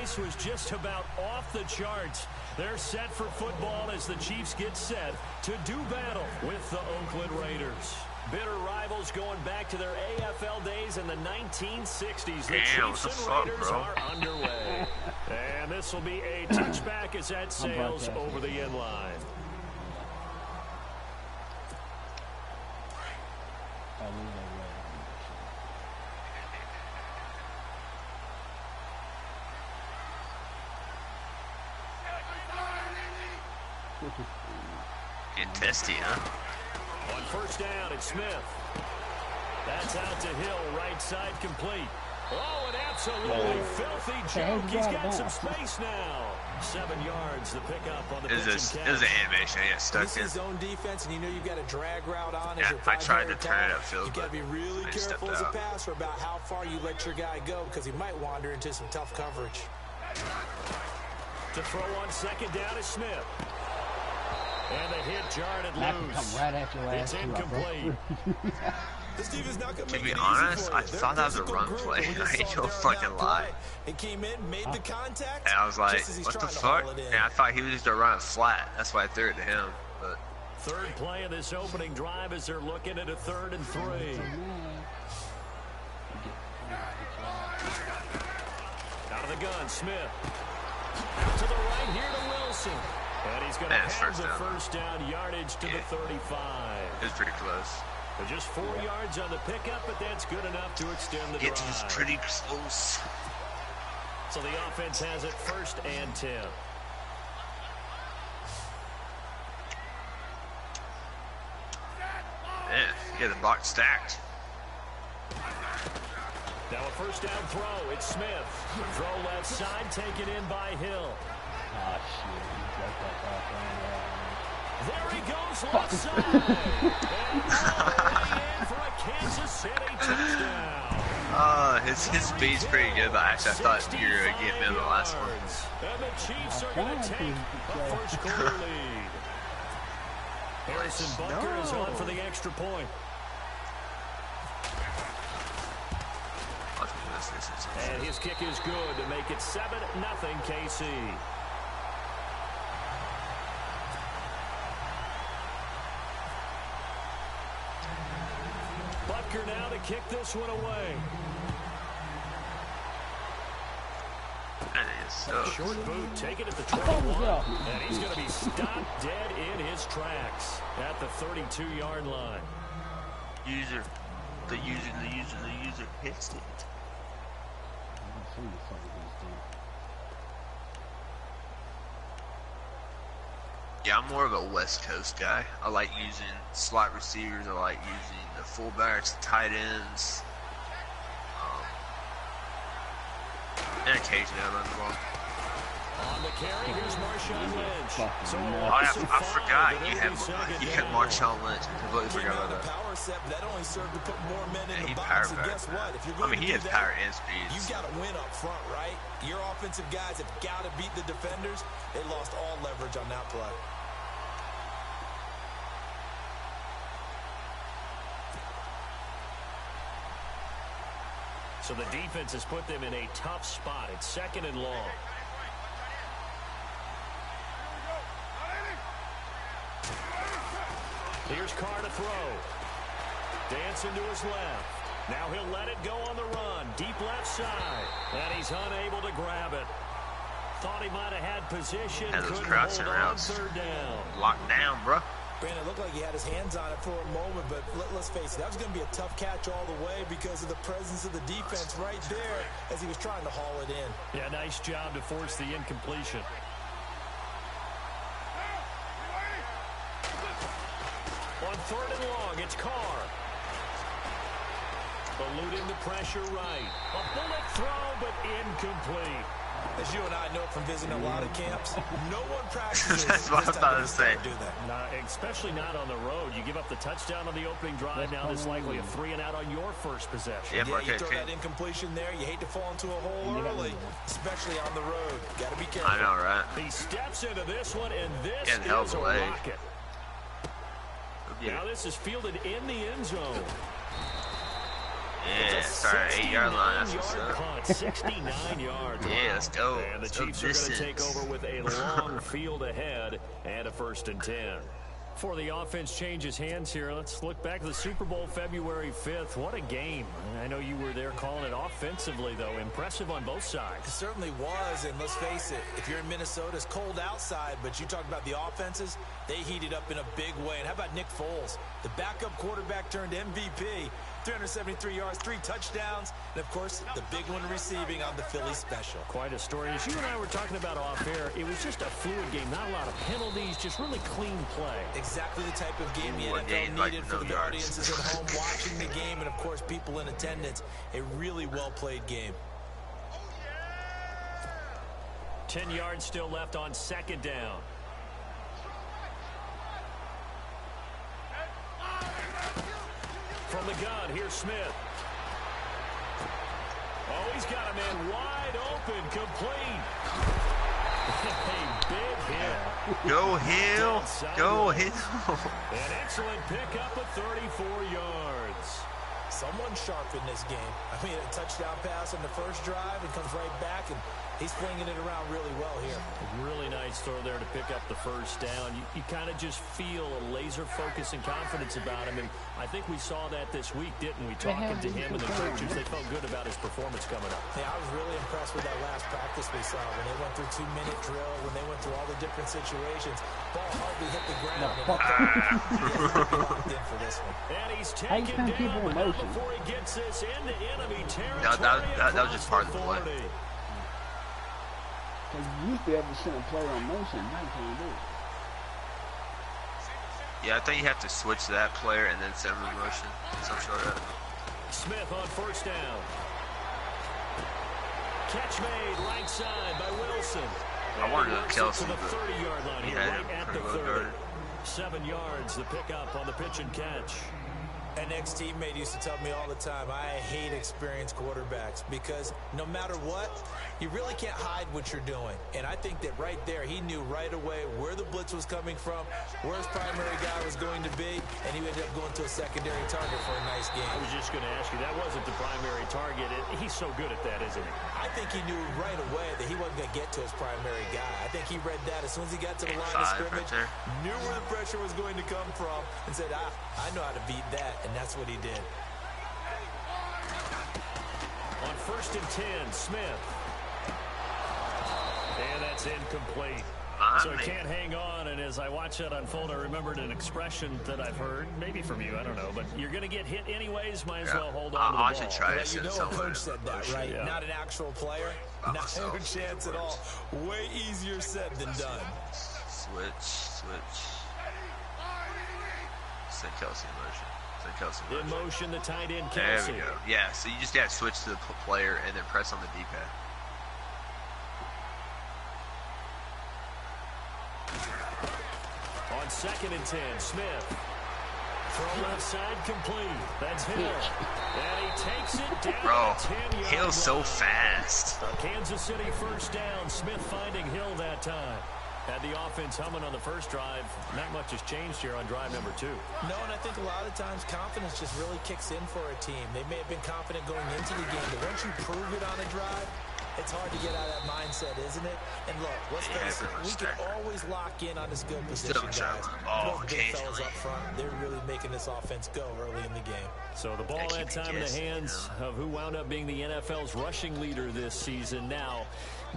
pace was just about off the charts. They're set for football as the Chiefs get set to do battle with the Oakland Raiders. Bitter rivals going back to their AFL days in the 1960s. The Chiefs and Raiders are underway. And this will be a touchback as that sails over the end line. Getting testy, huh? On first down, it's Smith. That's out to Hill, right side complete. Oh, an absolutely filthy joke. He's got some space now. 7 yards, the pickup on the pitch and catch. It was an animation. I got stuck in. This is zone defense, and you know you've got a drag route on. Yeah, I tried to turn it upfield, you got to be really careful as a passer about how far you let your guy go because he might wander into some tough coverage. To throw on second down is Smith. And the hit jarred it loose. It's incomplete. To be honest, I thought that was a run play. I ain't no fucking lie. It came in, made the contact. And I was like, what the fuck? And I thought he was just going to run it flat. That's why I threw it to him. But third play of this opening drive as they're looking at a 3rd and 3. Out of the gun, Smith. To the right here to Wilson. And he's going to have the first down yardage to the 35. It was pretty close. But just 4 yards on the pickup, but that's good enough to extend the drive. It was pretty close. So the offense has it 1st and 10. Yeah, get the box stacked. Now a first down throw. It's Smith. Throw left side, taken in by Hill. Oh, shit. There he goes left side. And all the way in for a Kansas City touchdown. His speed's pretty good, but actually I thought you were going to get him in the last one. And the Chiefs are going to take a first quarter lead. Harrison Butker is on for the extra point. And his kick is good to make it 7-0 KC. Butker now to kick this one away. Short boot taken at the 21. And he's going to be stopped dead in his tracks at the 32-yard line. The user hits it. Yeah, I'm more of a West Coast guy. I like using slot receivers. I like using the fullbacks, tight ends, and occasionally I run the ball. On the carry, here's Marshawn Lynch. So I forgot you had Marshawn Lynch. I completely forgot about that. Power set, but that only served to put more men in the power box. And guess what? If you're I going mean, he has power and speed. You got to win up front, right? Your offensive guys have got to beat the defenders. They lost all leverage on that play. So the defense has put them in a tough spot. It's 2nd and long. Here's Carr to throw. Dancing to his left. Now he'll let it go on the run. Deep left side. And he's unable to grab it. Thought he might have had position. And those couldn't crouching hold on routes. 3rd down. Locked down, bro. Brandon, it looked like he had his hands on it for a moment, but let's face it, that was going to be a tough catch all the way because of the presence of the defense right there as he was trying to haul it in. Yeah, nice job to force the incompletion. On 3rd and long, it's Carr. Eluding the pressure right. A bullet throw, but incomplete. As you and I know from visiting a lot of camps, no one practices. That's what I'm about to say. Do that. Especially not on the road. You give up the touchdown on the opening drive. Now there's likely a 3-and-out on your first possession. Yeah, you throw that incompletion there. You hate to fall into a hole early, especially on the road. Got to be careful. I know, right? He steps into this one, and this is a leg. rocket. Now this is fielded in the end zone. Yeah, sorry, 8-yard line. That's what's up. Punt, 69 yards. Yeah, let's go. And the Chiefs are going to take over with a long field ahead and a 1st and 10. Before the offense changes hands here, let's look back to the Super Bowl February 5th. What a game. I know you were there calling it offensively, though. Impressive on both sides. It certainly was, and let's face it, if you're in Minnesota, it's cold outside, but you talk about the offenses, they heated up in a big way. And how about Nick Foles? The backup quarterback turned MVP. 373 yards, 3 touchdowns, and, of course, the big one receiving on the Philly special. Quite a story. As you and I were talking about off air, it was just a fluid game. Not a lot of penalties, just really clean play. Exactly the type of game the NFL needed for the audiences at home watching the game and, of course, people in attendance. A really well-played game. 10 yards still left on 2nd down. From the gun, here's Smith. Oh, he's got a man wide open, complete. A big hit. Go Hill. Go Hill. An excellent pickup of 34 yards. Someone sharp in this game. I mean, a touchdown pass on the first drive and comes right back, and he's flinging it around really well here. A really nice throw there to pick up the 1st down. You kind of just feel a laser focus and confidence about him, and I think we saw that this week, didn't we? Talking to him and the coaches, they felt good about his performance coming up. Yeah, I was really impressed with that last practice we saw when they went through 2-minute drill, when they went through all the different situations. Ball hardly hit the ground. Locked in for this one. And he's taken down, but not before he gets this into enemy territory. That was just part of the play. Because you used to be able to send a player on motion. Now you can't do it. Yeah, I think you have to switch to that player and then send him in motion. Some sort of. Smith on 1st down. Catch made right side by Wilson. I wanted to Kelsey, to the 30-yard line here, right at the 30. 7 yards, the pickup on the pitch and catch. An ex-teammate used to tell me all the time, I hate experienced quarterbacks because no matter what, you really can't hide what you're doing. And I think that right there, he knew right away where the blitz was coming from, where his primary guy was going to be, and he ended up going to a secondary target for a nice game. I was just going to ask you, that wasn't the primary target. He's so good at that, isn't he? I think he knew right away that he wasn't going to get to his primary guy. I think he read that as soon as he got to the line of scrimmage, knew where the pressure was going to come from, and said, I know how to beat that, and that's what he did. On 1st and 10, Smith. And that's incomplete. So he can't hang on, and as I watch that unfold, I remembered an expression that I've heard, maybe from you, I don't know, but you're going to get hit anyways, might as well hold on to the ball. I should try to you know a coach said that, right? Yeah. Not an actual player, not a chance at all. Way easier said than done. Switch. Send Kelsey in motion. In motion, the tight end, Kelsey. There we go. Yeah, so you just got to switch to the player and then press on the D-pad. On 2nd and 10, Smith. Throw left side complete. That's Hill. And he takes it down. Bro, 10-yard Hill's so fast. A Kansas City 1st down. Smith finding Hill that time. Had the offense humming on the first drive. Not much has changed here on drive number 2. No, and I think a lot of times confidence just really kicks in for a team. They may have been confident going into the game, but once you prove it on a drive, it's hard to get out of that mindset, isn't it? And look, let's face it, we can always lock in on this skill position, guys. Those big fellas up front, they're really making this offense go early in the game. So the ball that time in the hands of who wound up being the NFL's rushing leader this season. Now,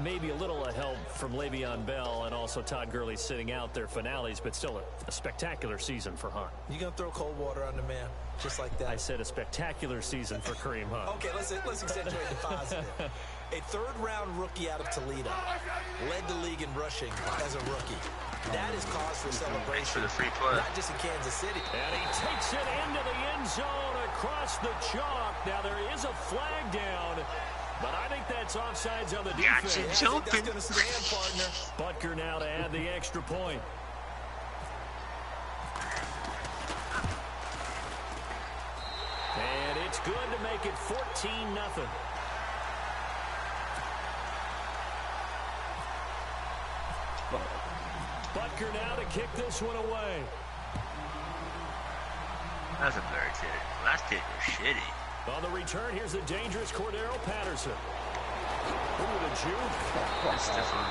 maybe a little help from Le'Veon Bell and also Todd Gurley sitting out their finales, but still a spectacular season for Hunt. You gonna throw cold water on the man, just like that? I said a spectacular season for Kareem Hunt. Okay, let's accentuate the positive. A 3rd-round rookie out of Toledo led the league in rushing as a rookie. That is cause for celebration. For the free play. Not just in Kansas City. And he takes it into the end zone across the chalk. Now there is a flag down, but I think that's offsides on the defense. Gotcha, jumping. That's going to stand, partner. Butker now to add the extra point. And it's good to make it 14-0. Butker now to kick this one away. That's a better kick. Last kick was shitty. On the return, here's the dangerous Cordero Patterson. Ooh, the juke. That's different.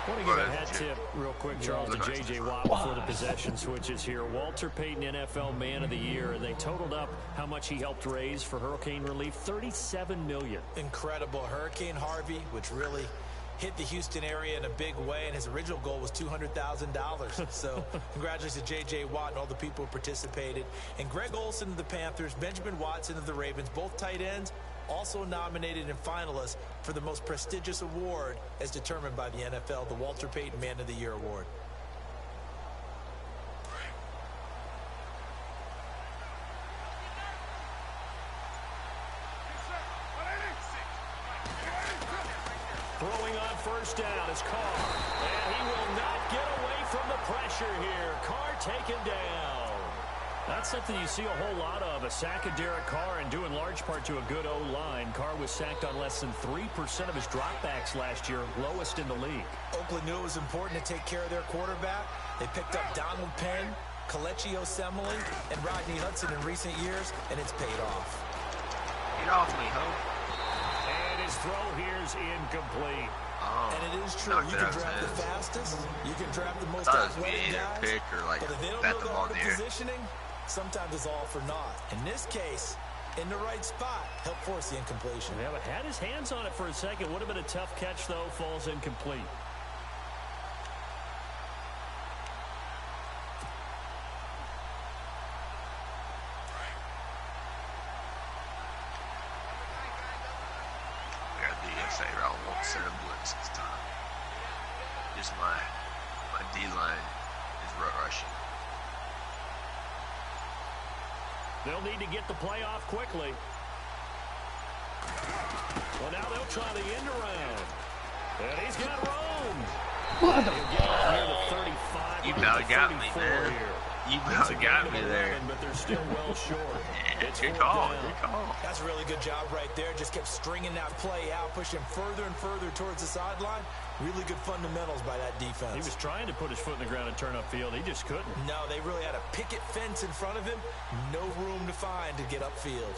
I want to give a hat tip real quick, Charles, to J.J. Watt before the possession switches here. Walter Payton, NFL Man of the Year, and they totaled up how much he helped raise for hurricane relief, $37 million. Incredible. Hurricane Harvey, which really hit the Houston area in a big way, and his original goal was $200,000. So congratulations to J.J. Watt and all the people who participated. And Greg Olsen of the Panthers, Benjamin Watson of the Ravens, both tight ends, also nominated and finalists for the most prestigious award as determined by the NFL, the Walter Payton Man of the Year Award. Throwing on first down is Carr. And he will not get away from the pressure here. Carr taken down. That's something you see a whole lot of, a sack of Derek Carr, and due in large part to a good O-line. Carr was sacked on less than 3% of his dropbacks last year, lowest in the league. Oakland knew it was important to take care of their quarterback. They picked up Donald Penn, Kelechi Osemele, and Rodney Hudson in recent years, and it's paid off. Get off me, ho. And his throw here is incomplete. And it is true, you can draft the fastest, you can draft the most athletic guys, pick or like but if they don't know the art of positioning, sometimes it's all for naught. In this case, in the right spot, help force the incompletion. Yeah, but had his hands on it for a second. Would have been a tough catch, though. Falls incomplete. Just my D-line is rushing. They'll need to get the play off quickly. Well, now they'll try the end around. And he's got room. What the You about got me, man. You about got me there. But they're still well short. It's good call. Good call. That's a really good job right there. Just kept stringing that play out, pushing further and further towards the sideline. Really good fundamentals by that defense. He was trying to put his foot in the ground and turn upfield. He just couldn't. No, they really had a picket fence in front of him. No room to find to get upfield.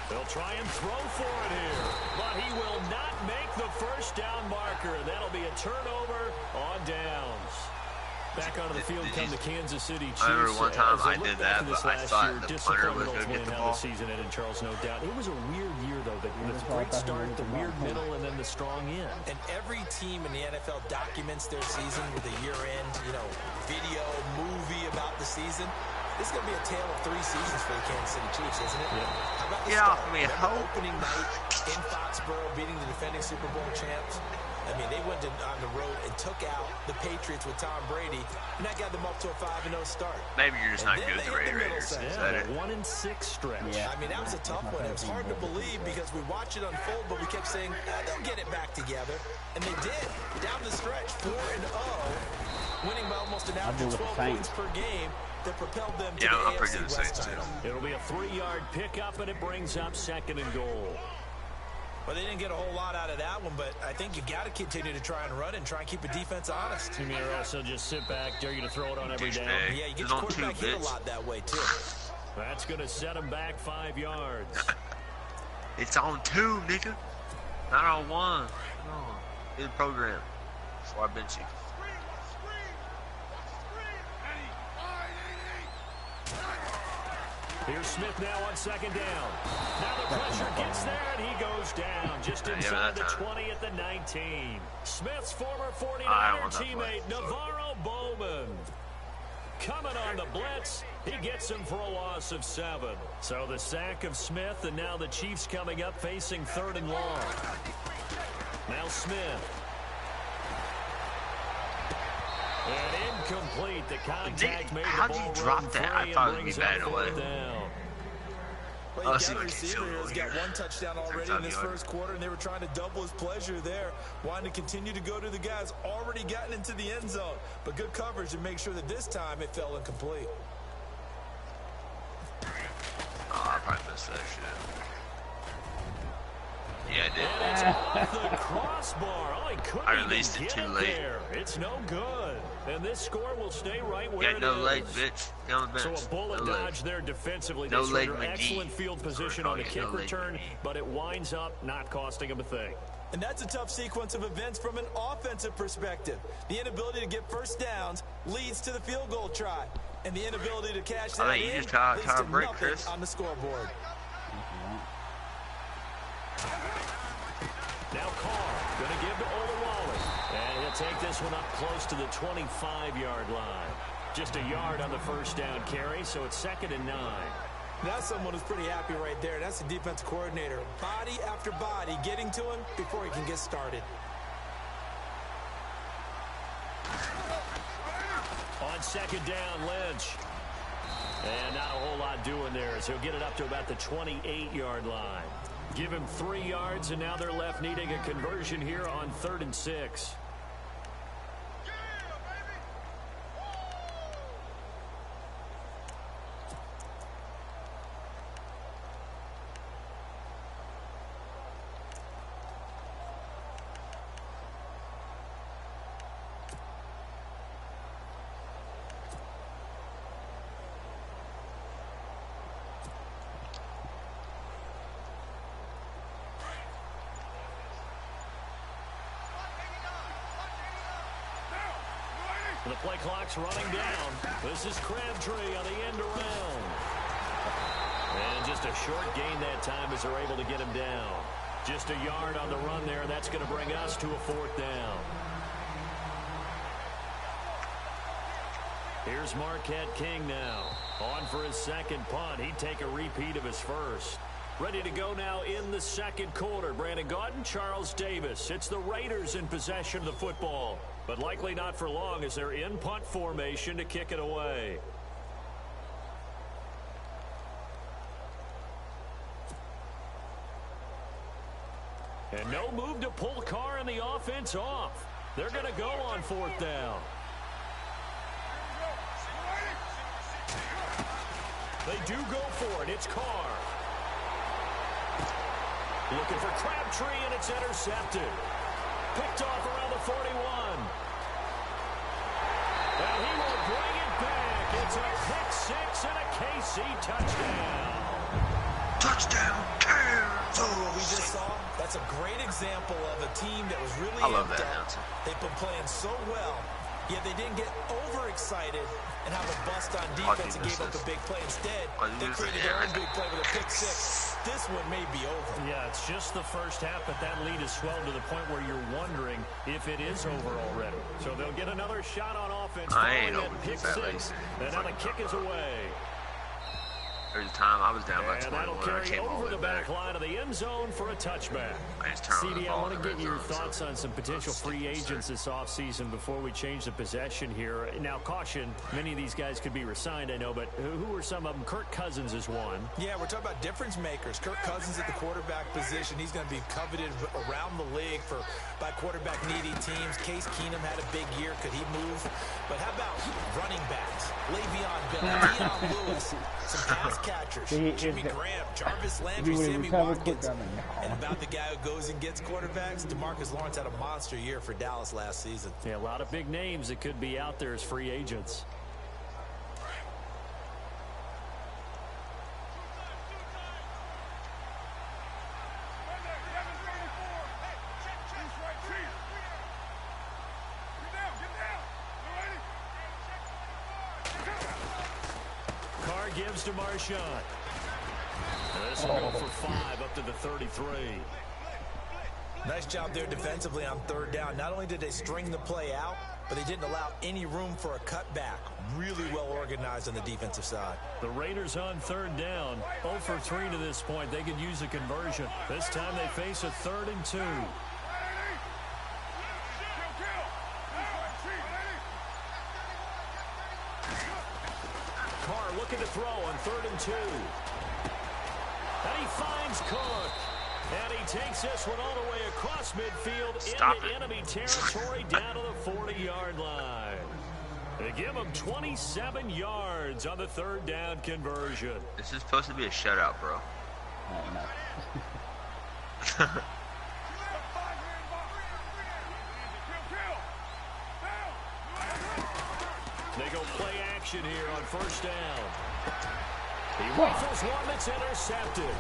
They'll try and throw for it here. But he will not make the first down marker. That'll be a turnover on downs. Back onto the field come the Kansas City Chiefs. I remember one time I did that, but I thought the punter was going to get the how ball. the season ended, Charles, no doubt. It was a weird year, though. The great start, the weird middle, and then the strong end. And every team in the NFL documents their season with a year-end, video, movie about the season. This is going to be a tale of 3 seasons for the Kansas City Chiefs, isn't it? Yeah. How about the Yeah, start? I mean, Opening night in Foxborough, beating the defending Super Bowl champs. I mean, they went on the road and took out the Patriots with Tom Brady, and that got them up to a 5-0 start. Maybe you're just not good at the Raiders. Yeah, a 1-6 stretch. Yeah. I mean, that was a tough one. It was hard to believe because we watched it unfold, but we kept saying, they'll get it back together. And they did. Down the stretch, 4-0, winning by almost an average of 12 points per game that propelled them to the AFC West title. It'll be a 3-yard pickup, and it brings up 2nd and goal. Well, they didn't get a whole lot out of that one, but I think you got to continue to try and run and try and keep a defense honest. You mean also just sit back, dare you to throw it on every down? Yeah, you get your quarterback hit a lot that way, too. That's going to set him back 5 yards. It's on 2, nigga. Not on 1. No. Good program. Before I bench you. Here's Smith now on 2nd down. Now the pressure gets there, and he goes down just inside the 20 at the 19. Smith's former 49er teammate, Navarro Bowman. Coming on the blitz, he gets him for a loss of 7. So the sack of Smith, and now the Chiefs coming up facing 3rd and long. Now Smith. And incomplete. The contact made How the did ball you drop run that? free I thought and it would be brings bad up away. 4th down. Well, you got a receiver here who's got 1 touchdown already in this first quarter, and they were trying to double his pleasure there, wanting to continue to go to the guys already gotten into the end zone. But good coverage to make sure that this time it fell incomplete. Oh, I probably missed that shit. Yeah, I did. And it's off the crossbar. Well, he couldn't I released even it get too it late. there. It's no good. And this score will stay right where Got it no is. leg, bitch. Get on the bench. So a bullet no dodge there defensively. No They leg surrender McGee. excellent field position on the kick return, but it winds up not costing him a thing. And that's a tough sequence of events from an offensive perspective. The inability to get first downs leads to the field goal try. And the inability to cash that I think you just try to break, Chris. On the scoreboard. Now Carr going to give to Olawale. And he'll take this one up close to the 25-yard line. Just a yard on the first down carry, so it's 2nd and 9. That's someone who's pretty happy right there. That's the defense coordinator. Body after body getting to him before he can get started. On 2nd down, Lynch. And not a whole lot doing there as he'll get it up to about the 28-yard line. Give him 3 yards, and now they're left needing a conversion here on 3rd and 6. The play clock's running down. This is Crabtree on the end around. And just a short gain that time as they're able to get him down. Just a yard on the run there, and that's going to bring us to a 4th down. Here's Marquette King now. On for his 2nd punt. He'd take a repeat of his first. Ready to go now in the 2nd quarter. Brandon Gaudin, Charles Davis. It's the Raiders in possession of the football, but likely not for long as they're in punt formation to kick it away. And no move to pull Carr and the offense off. They're going to go on 4th down. They do go for it. It's Carr. Looking for Crabtree, and it's intercepted. Picked off around the 41. And he will bring it back. It's a pick 6 and a KC touchdown. Touchdown, Kansas. What we just saw, that's a great example of a team that was really amped up. They've been playing so well, yet they didn't get overexcited and have a bust on defense and gave up a big play. Instead, they created their own big play with a pick 6. This one may be over. Yeah, it's just the first half, but that lead has swelled to the point where you're wondering if it is over already. So they'll get another shot on offense. I ain't over pick 6. And now the kick is away. There's a time I was down by 21. And that'll carry over the back line of the end zone for a touchback. CD, I want to get your thoughts on some potential free agents this offseason before we change the possession here. Now, caution, many of these guys could be re-signed, I know, but who are some of them? Kirk Cousins is one. Yeah, we're talking about difference makers. Kirk Cousins at the quarterback position. He's going to be coveted around the league by quarterback-needy teams. Case Keenum had a big year. Could he move? But how about running backs? Le'Veon Bell, Deion Lewis, some pass catchers, Jimmy Graham, Jarvis Landry, Sammy Watkins, and about the guy who goes and gets quarterbacks, DeMarcus Lawrence had a monster year for Dallas last season. Yeah, a lot of big names that could be out there as free agents. Gives to Marshawn. This will go for 5 up to the 33. Nice job there defensively on 3rd down. Not only did they string the play out, but they didn't allow any room for a cutback. Really well organized on the defensive side. The Raiders on 3rd down. 0 for 3 to this point. They could use a conversion. This time they face a 3rd and 2. Looking to throw on 3rd and 2. And he finds Cook. And he takes this one all the way across midfield into enemy territory down to the 40-yard line. They give him 27 yards on the 3rd down conversion. This is supposed to be a shutout, bro. go play action here on first down. He rifles one that's intercepted.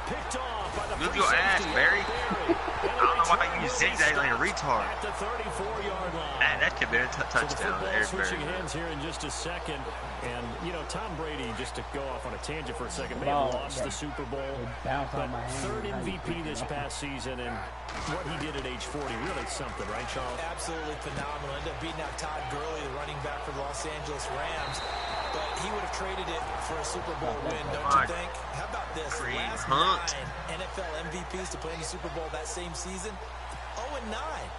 Picked off by the Move your ass, Barry. I don't know why you zigzag like a retard. At the 34-yard line. Man, that could be a touchdown. There's switching hands here in just a second. And, you know, Tom Brady, just to go off on a tangent for a second, may have lost the Super Bowl. But third MVP this past season, and what he did at age 40, really something, right, Charles? Absolutely phenomenal. Ended up beating out Todd Gurley, the running back for the Los Angeles Rams. But he would have traded it for a Super Bowl win, don't you think? How about this? Last 9 NFL MVPs to play in the Super Bowl that same season, 0-9.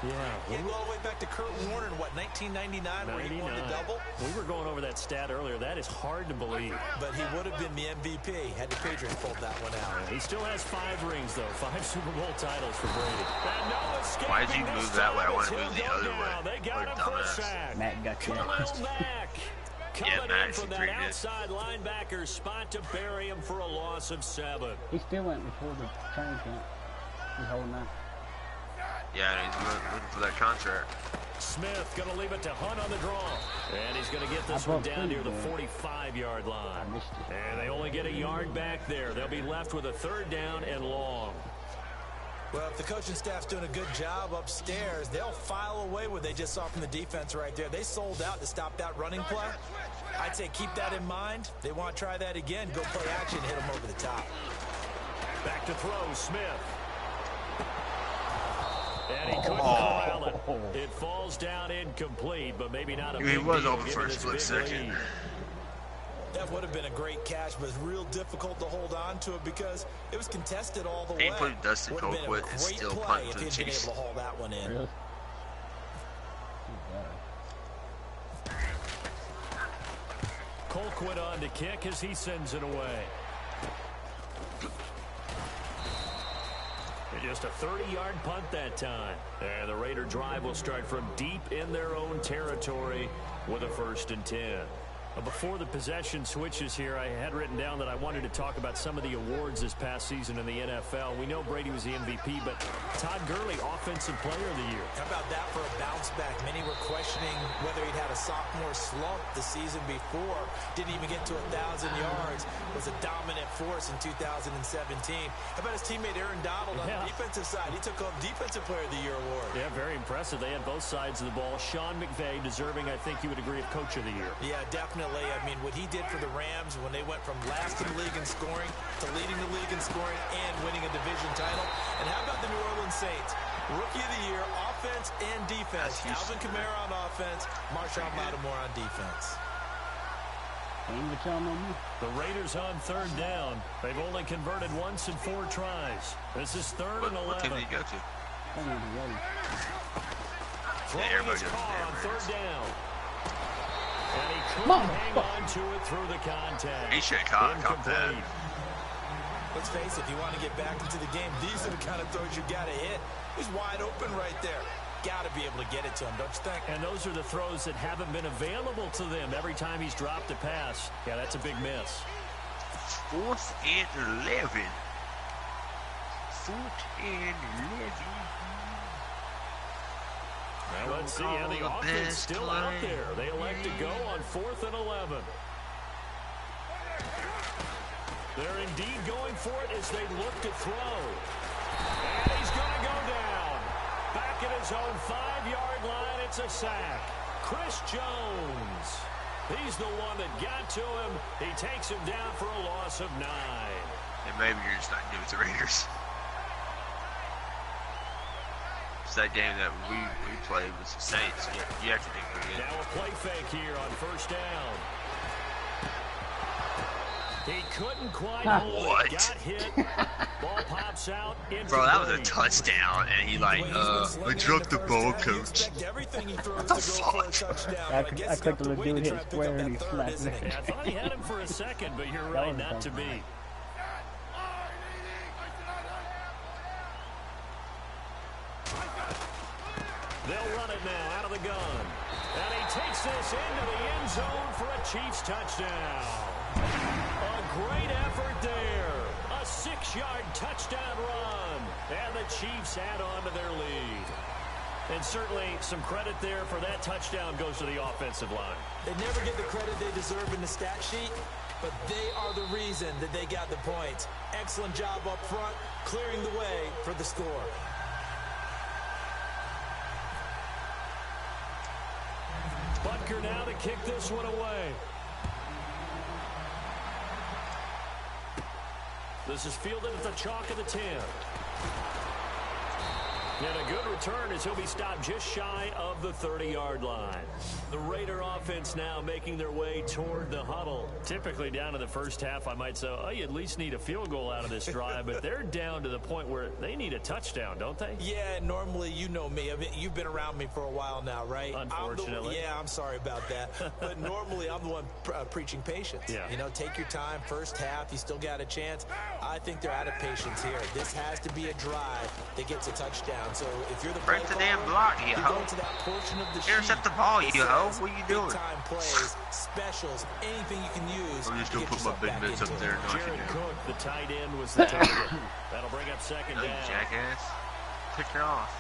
Yeah. He go all the way back to Kurt Warner in, what, 1999, where he won the double? We were going over that stat earlier. That is hard to believe. But he would have been the MVP had the Patriots pulled that one out. Yeah, he still has 5 rings, though. 5 Super Bowl titles for Brady. Why did you move that way? I want to move the other way. They got him for a sack. Matt got you. Mack. Yeah, Matt, from that outside linebacker spot to bury him for a loss of 7. He still went before the training camp. He's holding out. Yeah, and he's looking for that contract. Smith going to leave it to Hunt on the draw. And he's going to get this one down near the 45-yard line. And they only get a yard back there. They'll be left with a 3rd down and long. Well, if the coaching staff's doing a good job upstairs, they'll file away what they just saw from the defense right there. They sold out to stop that running play. I'd say keep that in mind. They want to try that again. Go play action, hit them over the top. Back to throw, Smith. And he couldn't corral it. It falls down incomplete, but maybe not a big deal. He was open for a split second. That would have been a great catch, but it's real difficult to hold on to it because it was contested all the way. He put Dustin Colquitt and still punting to the Chiefs. Able to haul that one in. Really? Colquitt on to kick as he sends it away. Just a 30-yard punt that time. And the Raider drive will start from deep in their own territory with a 1st and 10. Before the possession switches here, I had written down that I wanted to talk about some of the awards this past season in the NFL. We know Brady was the MVP, but Todd Gurley, Offensive Player of the Year. How about that for a bounce back? Many were questioning whether he'd had a sophomore slump the season before. Didn't even get to 1,000 yards. Was a dominant force in 2017. How about his teammate Aaron Donald on the defensive side? He took home Defensive Player of the Year award. Yeah, very impressive. They had both sides of the ball. Sean McVay deserving, I think you would agree, of Coach of the Year. Yeah, definitely. I mean, what he did for the Rams when they went from last in the league in scoring to leading the league in scoring and winning a division title. And how about the New Orleans Saints? Rookie of the Year, offense and defense. Alvin Kamara on offense, Marshawn Lattimore on defense. The Raiders on 3rd down. They've only converted once in 4 tries. This is 3rd and 11. What team did he go to? Throwing his car on 3rd down. And he couldn't hang on to it through the contact. He should have caught that. Let's face it, if you want to get back into the game, these are the kind of throws you got to hit. He's wide open right there. Got to be able to get it to him, don't you think? And those are the throws that haven't been available to them every time he's dropped a pass. Yeah, that's a big miss. 4th and 11. 4th and 11. Now let's see how the offense still out there. They elect to go on 4th and 11. They're indeed going for it as they look to throw. And he's going to go down. Back at his own 5-yard line, it's a sack. Chris Jones. He's the one that got to him. He takes him down for a loss of 9. And maybe you're just not good with the Raiders. It's that game that we played with the Saints. You have to do pretty good. Now a play fake here on 1st down. He couldn't quite hold it. Got hit. Ball pops out. Bro, that was a touchdown, and he like, I dropped the ball, coach. What the fuck? I clicked the dude hit square and he slapped it. Yeah, I thought he had him for a second, but you're right, not to be. They'll run it now out of the gun. And he takes this into the end zone for a Chiefs touchdown. A great effort there. A 6-yard touchdown run. And the Chiefs add on to their lead. And certainly some credit there for that touchdown goes to the offensive line. They never get the credit they deserve in the stat sheet, but they are the reason that they got the points. Excellent job up front, clearing the way for the score. Butker now to kick this one away. This is fielded at the chalk of the 10. And a good return as he'll be stopped just shy of the 30-yard line. The Raider offense now making their way toward the huddle. Typically down to the first half, I might say, oh, you at least need a field goal out of this drive, but they're down to the point where they need a touchdown, don't they? Yeah, normally, you know me. I mean, you've been around me for a while now, right? Unfortunately. I'm sorry about that. But normally, I'm the one preaching patience. Yeah. You know, take your time. First half, you still got a chance. I think they're out of patience here. This has to be a drive that gets a touchdown. So if you're the break the damn block, you hoe. Intercept the ball, you hoe. What are you doing? Time plays, specials, anything you can use. I'm just gonna put my big mitts up there. Jared Cook, the tight end, was the target. That'll bring up second down. Jackass. Pick it off.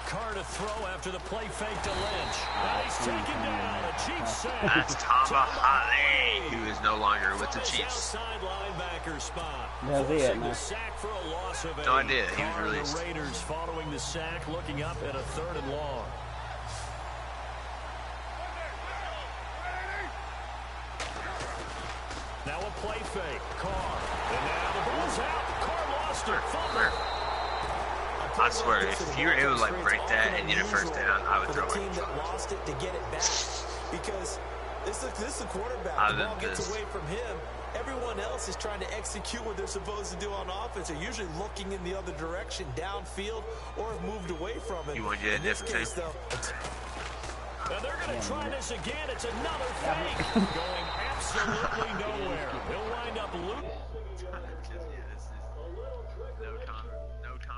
Carr to throw after the play fake to Lynch. And he's taken down. A Chiefs sack. That's Tamba Hale, who is no longer with the Chiefs. Outside linebacker spot. That's it, man. Sack for a loss of 8. No idea. He was released. The Raiders following the sack, looking up at a 3rd and long. Now a play fake. Carr. And now the ball's out. Carr lost it. Fumble. I swear, if you were able to like break that and get a first down, I would throw it. The team that lost it to get it back, because this is a quarterback. The ball gets away from him. Everyone else is trying to execute what they're supposed to do on offense. They're usually looking in the other direction, downfield, or have moved away from it. You want to get a different case, team? And they're going to try this again. It's another fake. Going absolutely nowhere. He'll wind up loose.